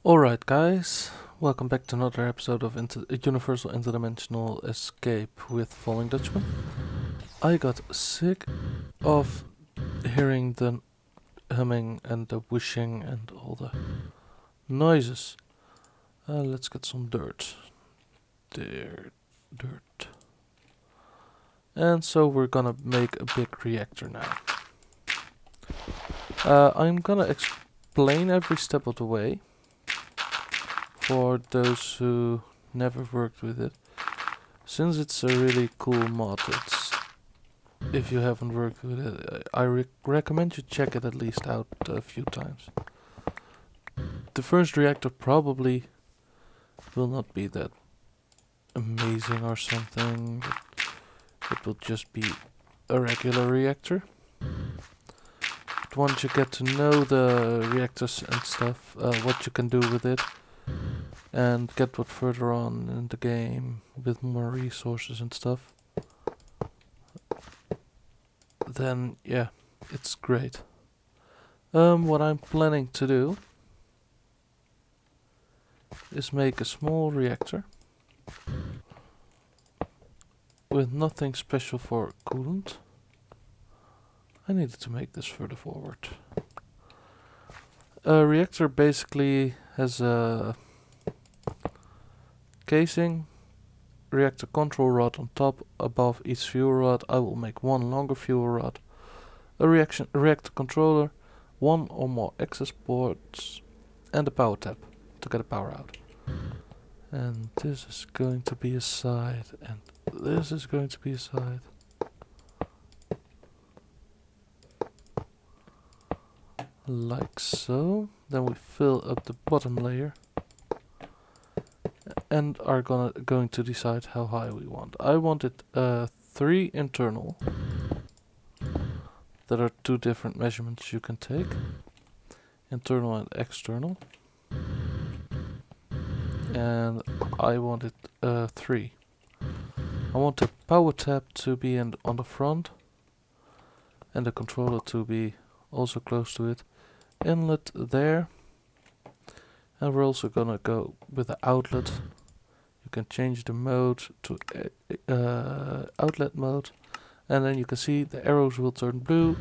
Alright guys, welcome back to another episode of Universal Interdimensional Escape with Falling Dutchman. I got sick of hearing the humming and the whooshing and all the noises. Let's get some dirt. Dirt. And so we're gonna make a big reactor now. I'm gonna explain every step of the way for those who never worked with it, since it's a really cool mod. If you haven't worked with it, I recommend you check it at least out a few times. The first reactor probably will not be that amazing or something. It will just be a regular reactor. But once you get to know the reactors and stuff, what you can do with it, and get what further on in the game with more resources and stuff, then yeah, it's great. What I'm planning to do is make a small reactor with nothing special for coolant. I needed to make this further forward. A reactor basically has a casing, reactor control rod on top. Above each fuel rod I will make one longer fuel rod, a reactor controller, one or more access ports, and a power tap to get the power out. And this is going to be a side, and this is going to be a side. Like so. Then we fill up the bottom layer and are going to decide how high we want. I want it 3 internal. There are 2 different measurements you can take, internal and external. And I want it 3. I want the power tap to be on the front and the controller to be also close to it. Inlet there. And we're also gonna go with the outlet. You can change the mode to outlet mode, and then you can see the arrows will turn blue,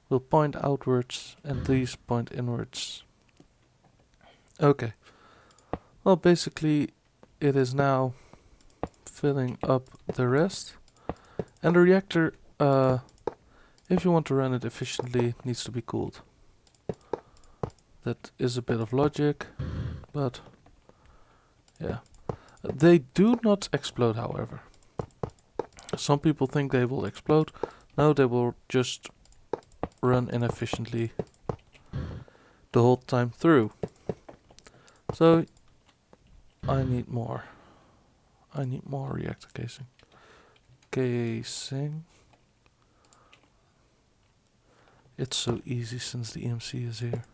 will point outwards, and these point inwards. Okay. Well, basically it is now filling up the rest, and the reactor, if you want to run it efficiently, needs to be cooled. That is a bit of logic, but yeah. They do not explode, however. Some people think they will explode. No, they will just run inefficiently the whole time through. So I need more. I need more reactor casing. It's so easy since the EMC is here.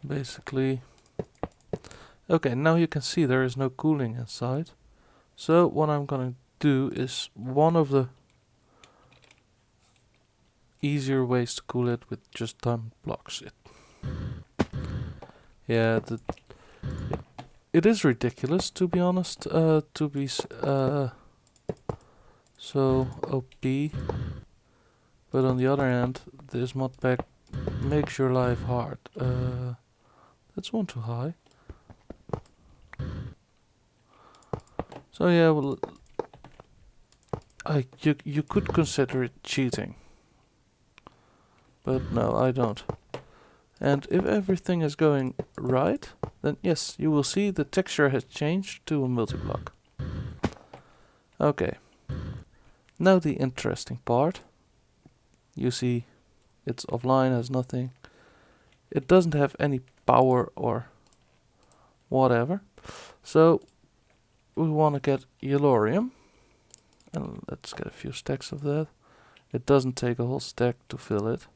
Basically. Okay, now you can see there is no cooling inside. So what I'm gonna do is one of the easier ways to cool it with just time blocks. Yeah, it is ridiculous, to be honest, to be so OP. But on the other hand, this modpack makes your life hard. That's one too high. So yeah, well, you could consider it cheating, but no, I don't. And if everything is going right, then yes, you will see the texture has changed to a multi-block. Okay. Now the interesting part. You see it's offline, has nothing. It doesn't have any power or whatever. So we want to get yellorium. And let's get a few stacks of that. It doesn't take a whole stack to fill it,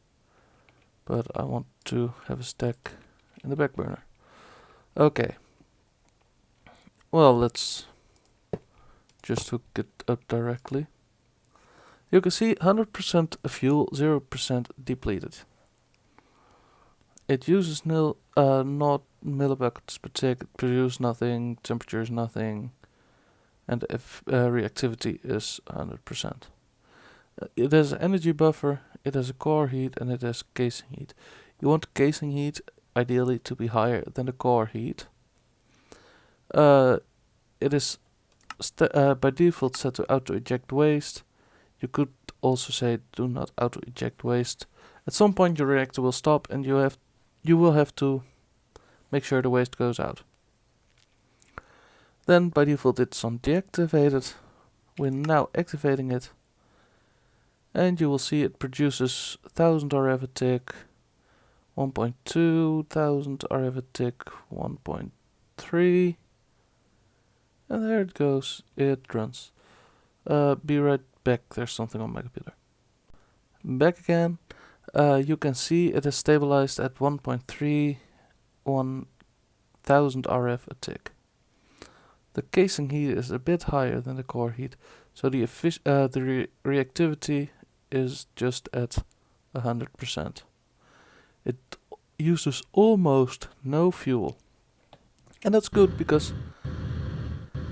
but I want to have a stack in the back burner. Okay. Well, let's just hook it up directly. You can see 100% fuel, 0% depleted. It uses not millibuckets per tick, it produces nothing, temperature is nothing, and if reactivity is 100%. It has an energy buffer, it has a core heat, and it has casing heat. You want casing heat ideally to be higher than the core heat. It is by default set to auto-eject waste. You could also say do not auto-eject waste. At some point your reactor will stop and you will have to make sure the waste goes out. Then by default it's on deactivated. We're now activating it. And you will see it produces 1000 RF a tick, 1.2, 1000 RF a tick, 1.3. And there it goes, it runs. Be right back, there's something on my computer. Back again, you can see it is stabilized at 1.3, 1000 RF a tick. The casing heat is a bit higher than the core heat, so the reactivity is just at 100%. It uses almost no fuel. And that's good because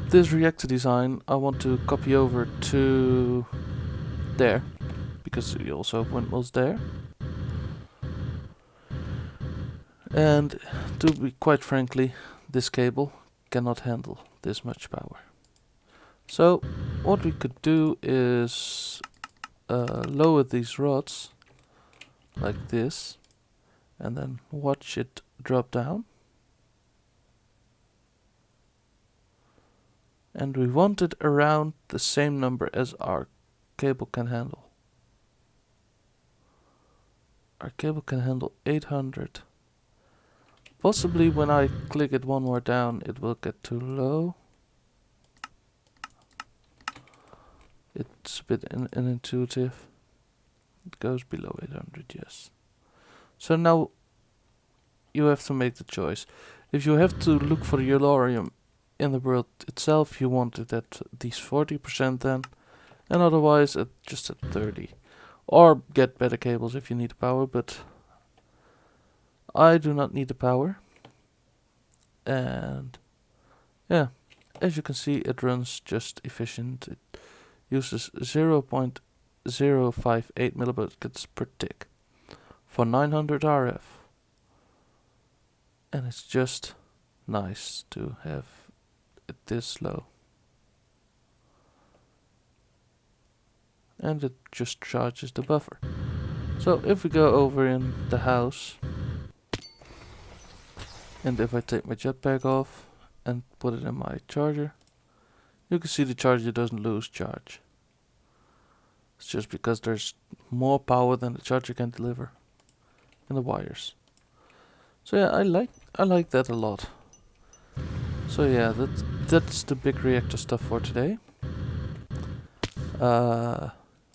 this reactor design I want to copy over to there, because we also have windmills there. And to be quite frankly, this cable cannot handle this much power. So what we could do is lower these rods like this and then watch it drop down. And we want it around the same number as our cable can handle. Our cable can handle 800. Possibly when I click it one more down it will get too low. It's a bit unintuitive. It goes below 800, yes. So now you have to make the choice. If you have to look for Eulorium in the world itself, you want it at these 40% then, and otherwise just at 30. Or get better cables if you need the power, but I do not need the power. And yeah, as you can see it runs just efficient. It uses 0.058 millibuckets per tick for 900 RF. And it's just nice to have it this low. And it just charges the buffer. So if we go over in the house, and if I take my jetpack off and put it in my charger, you can see the charger doesn't lose charge. It's just because there's more power than the charger can deliver in the wires. So yeah, I like that a lot. So yeah, that's the big reactor stuff for today.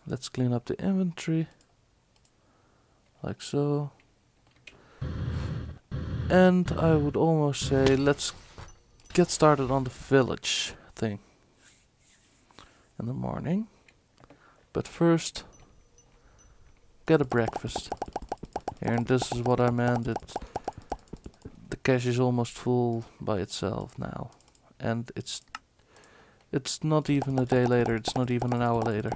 Let's clean up the inventory, like so. And I would almost say let's get started on the village thing in the morning. But first, get a breakfast. Here, and this is what I meant. The cache is almost full by itself now, and it's not even a day later. It's not even an hour later.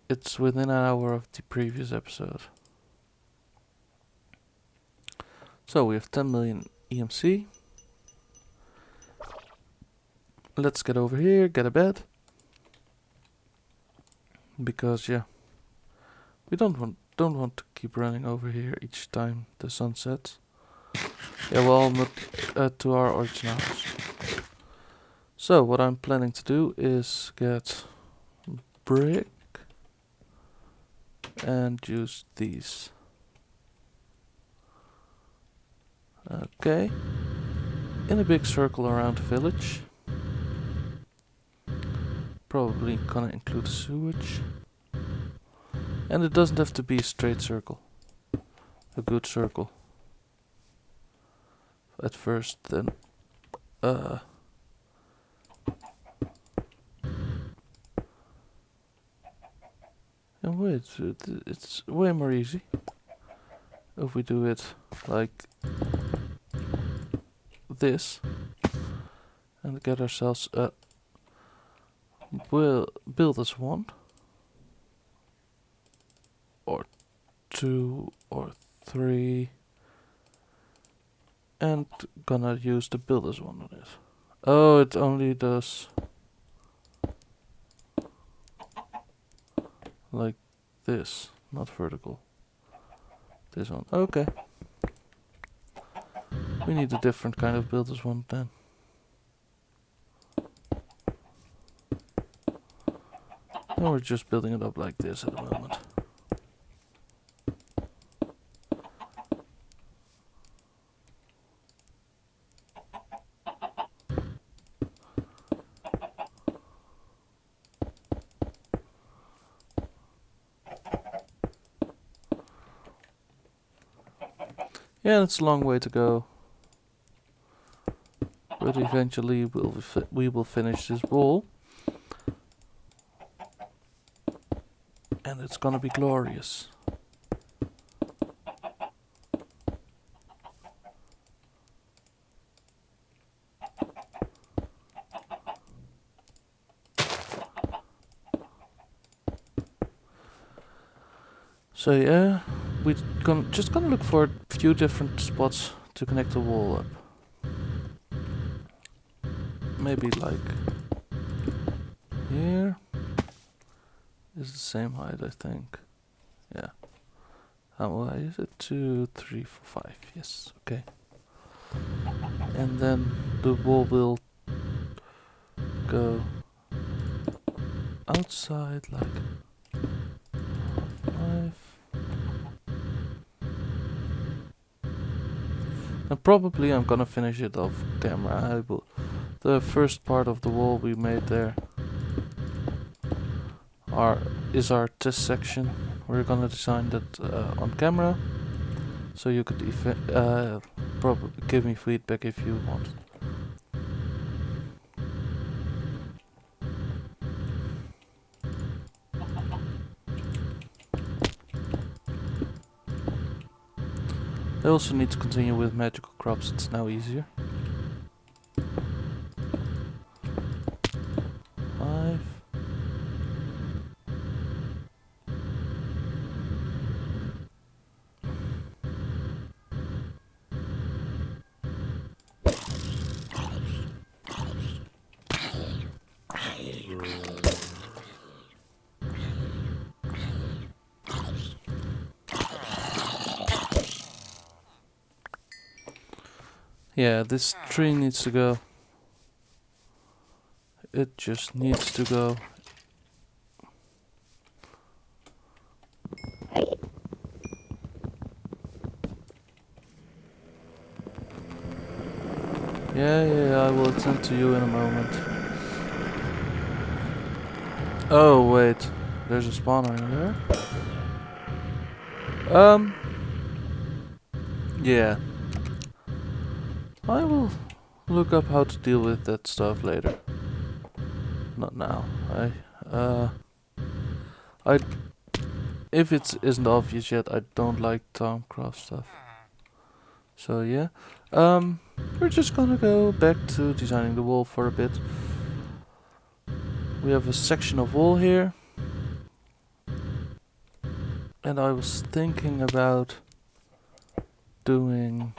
It's within an hour of the previous episode. So we have 10 million EMC. Let's get over here, get a bed. Because yeah, we don't want to keep running over here each time the sun sets. Yeah, well, not to our original house. So what I'm planning to do is get brick and use these. Okay, in a big circle around the village. Probably gonna include sewage. And it doesn't have to be a straight circle. A good circle. At first, then And wait, it's way more easy if we do it like this and get ourselves a build as 1 or 2 or 3 and gonna use the build as 1 on it. Oh, it only does like this, not vertical. This one. Okay. We need a different kind of build as 1 then. And we're just building it up like this at the moment. Yeah, it's a long way to go, but eventually we will finish this wall, and it's gonna be glorious. So yeah, we're just gonna look for a few different spots to connect the wall up. Maybe like here is the same height, I think. Yeah. How high is it? 2, 3, 4, 5. Yes. Okay. And then the wall will go outside like 5. And probably I'm gonna finish it off camera. The first part of the wall we made there is our test section. We're gonna design that on camera, so you could probably give me feedback if you want. I also need to continue with magical crops. It's now easier. 5. Yeah, this tree needs to go. It just needs to go. Yeah, I will attend to you in a moment. Oh, wait. There's a spawner in there. Yeah. I will look up how to deal with that stuff later. Not now. If it isn't obvious yet, I don't like Thaumcraft stuff. So yeah. We're just gonna go back to designing the wall for a bit. We have a section of wall here. And I was thinking about doing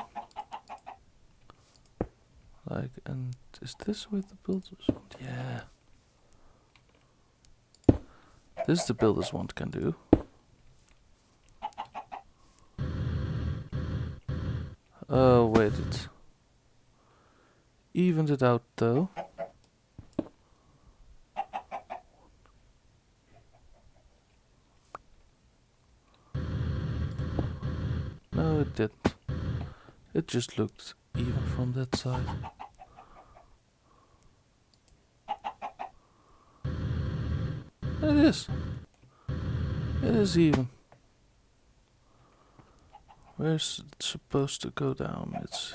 like, and is this with the builders want? Yeah. This the builders want can do. Oh wait, it evened it out though. No, it didn't. It just looked even from that side. It is. It is even. Where's it supposed to go down? It's.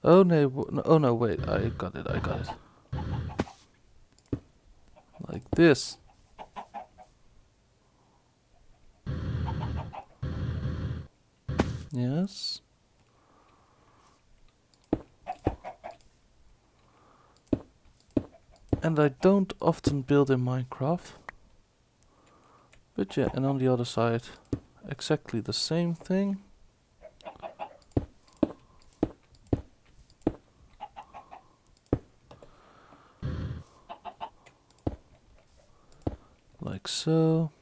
Oh no! Oh no! Wait! I got it! Like this. Yes. And I don't often build in Minecraft. But yeah, and on the other side, exactly the same thing. Like so.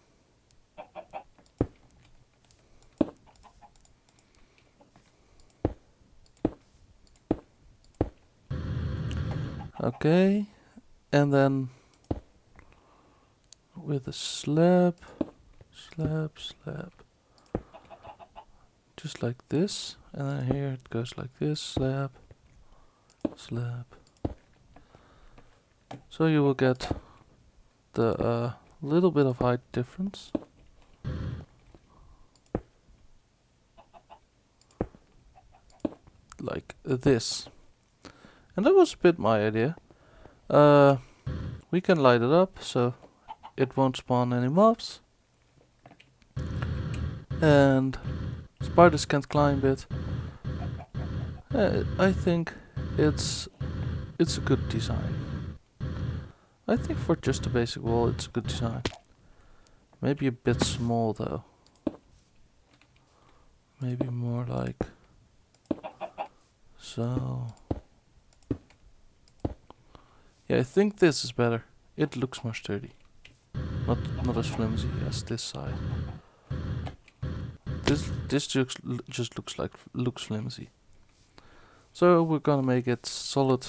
Okay, and then with a slab, slab, just like this, and then here it goes like this, slab. So you will get the little bit of height difference. Like this. And that was a bit my idea. We can light it up so it won't spawn any mobs. And spiders can't climb it. I think it's a good design. I think for just a basic wall it's a good design. Maybe a bit small though. Maybe more like so. Yeah, I think this is better. It looks more sturdy. Not as flimsy as this side. This just looks flimsy. So we're gonna make it solid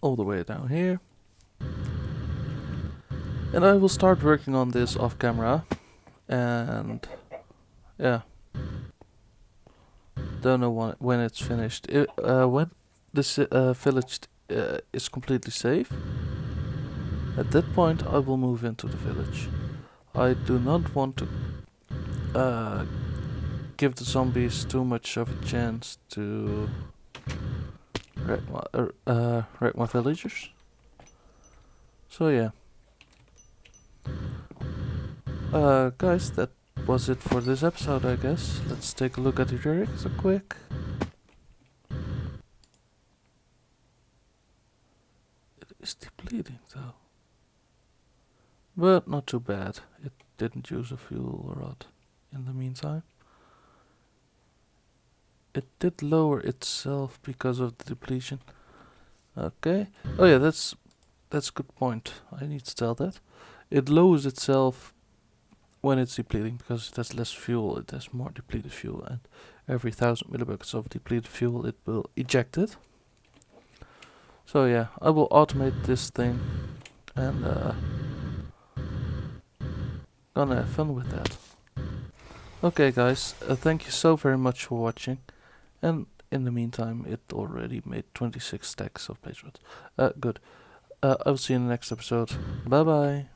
all the way down here. And I will start working on this off camera. And yeah, don't know when it's finished. When this village is completely safe, at that point I will move into the village. I do not want to give the zombies too much of a chance to wreck my villagers. So yeah. Guys, that was it for this episode, I guess. Let's take a look at the lyrics quick. It is depleting though. But not too bad. It didn't use a fuel rod in the meantime. It did lower itself because of the depletion. Okay. Oh yeah, that's a good point. I need to tell that. It lowers itself when it's depleting because it has less fuel. It has more depleted fuel, and every 1000 millibuckets of depleted fuel it will eject it. So yeah, I will automate this thing and gonna have fun with that. Okay guys, thank you so very much for watching, and in the meantime it already made 26 stacks of blaze rods. Good. I'll see you in the next episode. Bye bye.